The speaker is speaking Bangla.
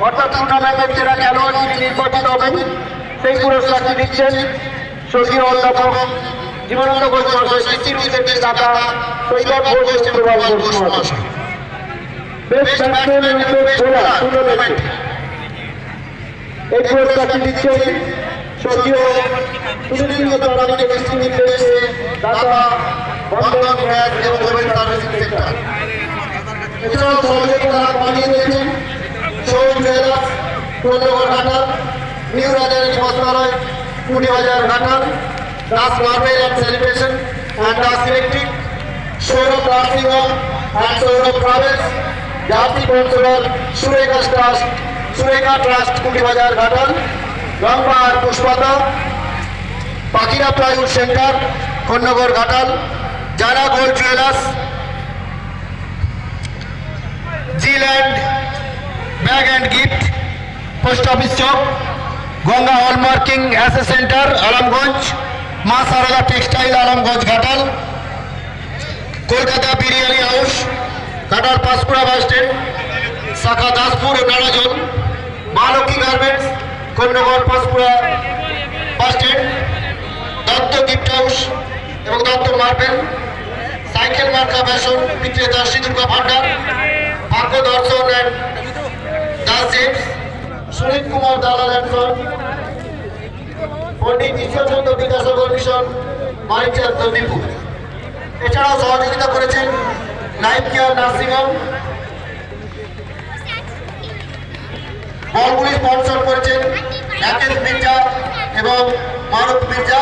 অর্থাৎ টুর্নামেন্টের সেরা খেলোয়াড় যিনি নির্বাচিত হবেন সেই পুরস্কারটি দিচ্ছেন স্বর্গীয় অধ্যাপক জীবনানন্দ ঘোষ মহাশয়, স্মৃতির উদ্দেশ্যে দাতা সৈকত ঘোষ ও প্রভাব ঘোষ মহাশয়। বেস্ট ব্যাটসম্যান বোলার টুর্নামেন্ট এই পুরস্কারটি দিচ্ছেন স্বর্গীয় সুনীল সিংহ চৌধুরীকে স্মৃতির উদ্দেশ্যে দাতা বন্ধন গ্যাস এবং ওয়েল সার্ভিসিং সেক্টর। এছাড়াও সহযোগিতা বানিয়ে দিয়েছেন শোন jewellers Kondagar Ghatal, new Rajarani Bastralaya Kuribazar Ghatal, Das marble and celebration and Das electric, Sourav nursing home and Sourav travels, জাতি councillor Surekha trust Kuribazar Ghatal, Rangpahar Pushpata, Pakhira plywood centre Kondagar Ghatal, Jana gold jewellers, Zealand bag and gift post office Chak, Ganga hallmarking assess centre Alamganj, মা Sarada textile Alamganj Ghatal, Kolkata biryani house Ghatal Panskura bus stand শাখা দাসপুর ও নারাজন, মা Lakshmi garments Kondagar Panskura bus stand, Dutta gift house এবং দত্ত মার্বেল, সাইকেল মার্কা ফ্যাশন বিক্রেতা Shri Durga Bhandar, Bhagya Darshan and Das gems, Sunil Kumar Dalal and son, Pandit Ishwarchandra Vidyasagar mission Manikchand Nandipur. এছাড়াও সহযোগিতা করেছেন লাইফ কেয়ার নার্সিং হোম, বলগুলি স্পন্সর করেছেন রাকেশ মির্জা এবং মারুফ মির্জা।